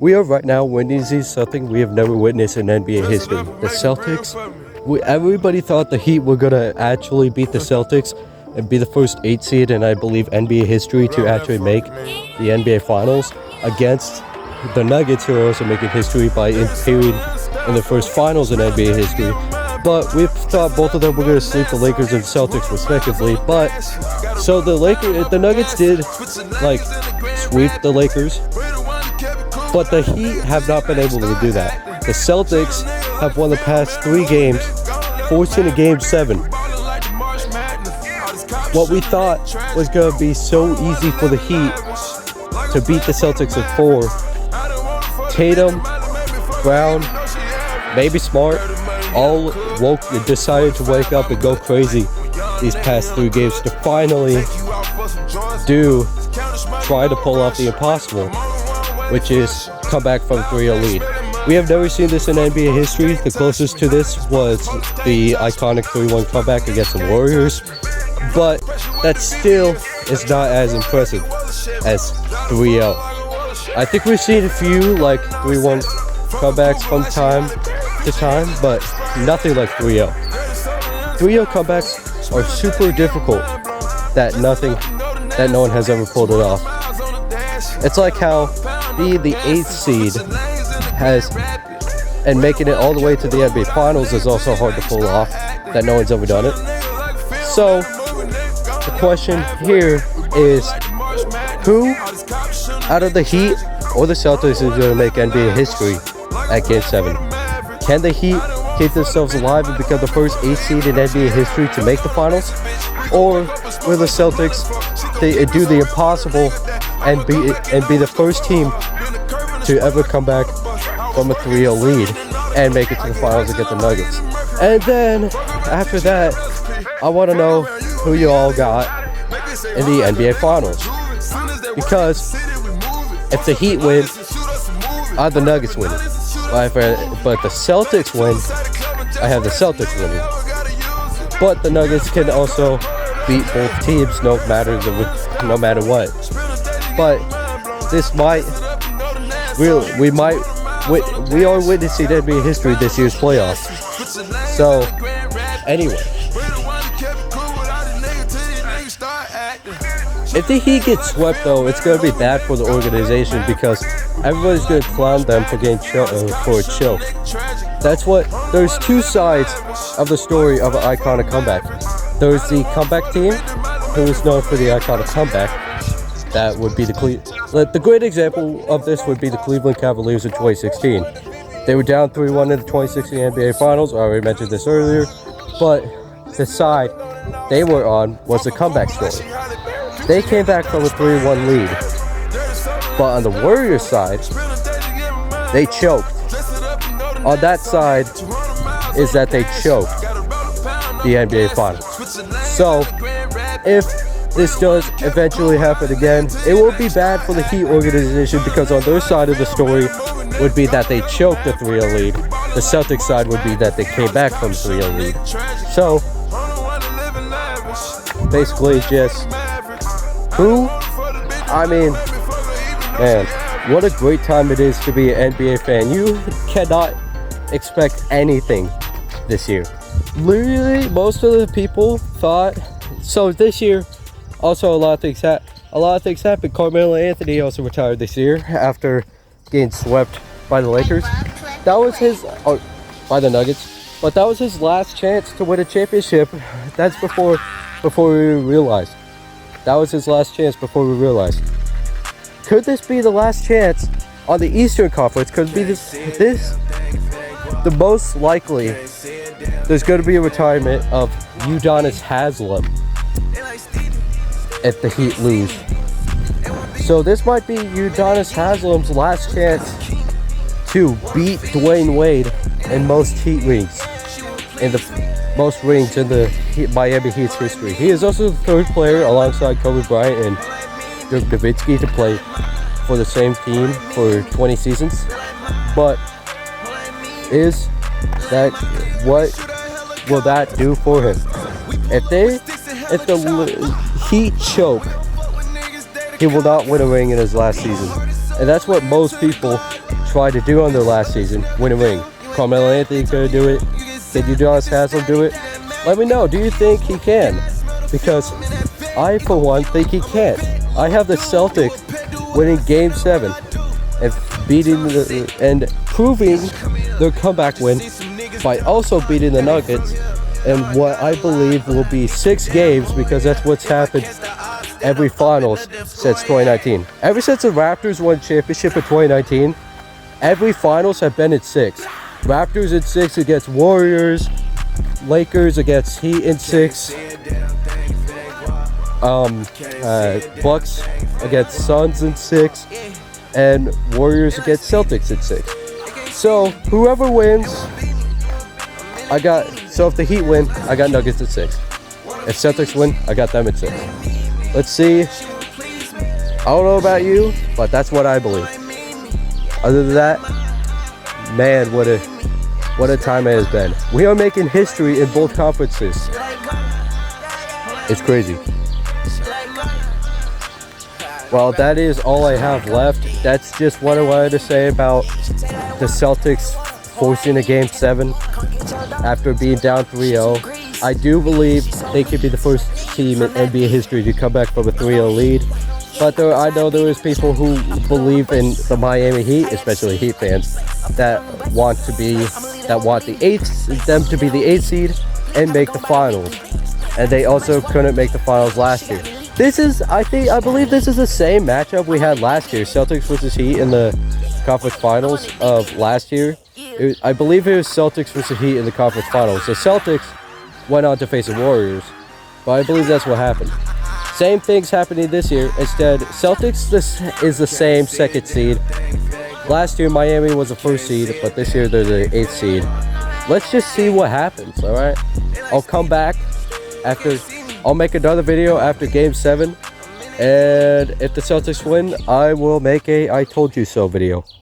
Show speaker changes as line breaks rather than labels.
We are right now witnessing something we have never witnessed in NBA history. The Celtics, everybody thought the Heat were going to actually beat the Celtics and be the first 8 seed in, I believe, NBA history to actually make the NBA Finals against the Nuggets, who are also making history by appearing in the first Finals in NBA history. But we thought both of them were going to sweep the Lakers and Celtics respectively. But so the Nuggets did sweep the Lakers. But the Heat have not been able to do that. The Celtics have won the past 3 games, forcing a Game 7. What we thought was going to be so easy for the Heat to beat the Celtics in 4. Tatum, Brown, maybe Smart, all decided to wake up and go crazy these past 3 games to finally try to pull off the impossible, which is come back from 3-0 lead. We have never seen this in NBA history. The closest to this was the iconic 3-1 comeback against the Warriors, but that still is not as impressive as 3-0. I think we've seen a few 3-1 comebacks from time to time, but nothing like 3-0. 3-0 comebacks are super difficult that no one has ever pulled it off. It's like how being the 8th seed and making it all the way to the NBA Finals is also hard to pull off, that no one's ever done it. So the question here is, who out of the Heat or the Celtics is going to make NBA history at Game 7? Can the Heat keep themselves alive and become the first 8 seed in NBA history to make the Finals? Or will the Celtics do the impossible and be the first team to ever come back from a 3-0 lead and make it to the Finals against the Nuggets? And then after that, I want to know who you all got in the NBA Finals, because if the Heat win, the Nuggets win. But the Celtics win, I have the Celtics winning. But the Nuggets can also beat both teams no matter what. But we are witnessing NBA history this year's playoffs. So anyway, if the Heat get swept, though, it's going to be bad for the organization, because everybody's going to clown them for getting for a choke. There's 2 sides of the story of an iconic comeback. There's the comeback team, who is known for the iconic comeback. That would be the great example of this would be the Cleveland Cavaliers in 2016. They were down 3-1 in the 2016 NBA Finals. I already mentioned this earlier. But the side they were on was the comeback story. They came back from a 3-1 lead. But on the Warriors side, they choked. On that side is that they choked the NBA Finals. So if this does eventually happen again, it will be bad for the Heat organization, because on their side of the story would be that they choked the 3-0 lead. The Celtics side would be that they came back from 3-0 lead. So basically just man, what a great time it is to be an NBA fan. You cannot expect anything this year. Literally, most of the people thought so. This year, also a lot of things happened. Carmelo Anthony also retired this year after getting swept by the Lakers. That was by the Nuggets, but that was his last chance to win a championship. That's before we realized. That was his last chance before we realized. Could this be the last chance on the Eastern Conference? Could be the most likely? There's going to be a retirement of Udonis Haslem if the Heat lose. So this might be Udonis Haslem's last chance to beat Dwayne Wade in most Heat rings, in the most rings in the Miami Heat's history. He is also the 3rd player alongside Kobe Bryant and Dirk Nowitzki to play for the same team for 20 seasons. But what will that do for him? If the Heat choke, he will not win a ring in his last season. And that's what most people tried to do on their last season, win a ring. Carmelo Anthony could do it. Can Udonis Haslem do it? Let me know. Do you think he can? Because I, for one, think he can't. I have the Celtics winning Game 7 and proving their comeback win by also beating the Nuggets in what I believe will be 6 games, because that's what's happened every finals since 2019. Ever since the Raptors won championship in 2019, every finals have been in 6. Raptors in 6 against Warriors, Lakers against Heat in 6, Bucks against Suns in 6, and Warriors against Celtics in 6. So whoever wins, so if the Heat win, I got Nuggets at 6. If Celtics win, I got them at 6. Let's see. I don't know about you, but that's what I believe. Other than that, man, what a time it has been. We are making history in both conferences. It's crazy. Well, that is all I have left. That's just what I wanted to say about the Celtics forcing a Game 7 after being down 3-0. I do believe they could be the first team in NBA history to come back from a 3-0 lead. But I know there is people who believe in the Miami Heat, especially Heat fans, that want them to be the 8th seed and make the finals. And they also couldn't make the finals last year. I believe this is the same matchup we had last year, Celtics versus Heat in the conference finals of last year. I believe it was Celtics versus Heat in the conference finals. The Celtics went on to face the Warriors, but I believe that's what happened. Same thing's happening this year. Instead, Celtics is the same 2nd seed. Last year, Miami was the 1st seed, but this year they're the 8th seed. Let's just see what happens, all right? I'll come back I'll make another video after Game 7, and if the Celtics win, I will make a I told you so video.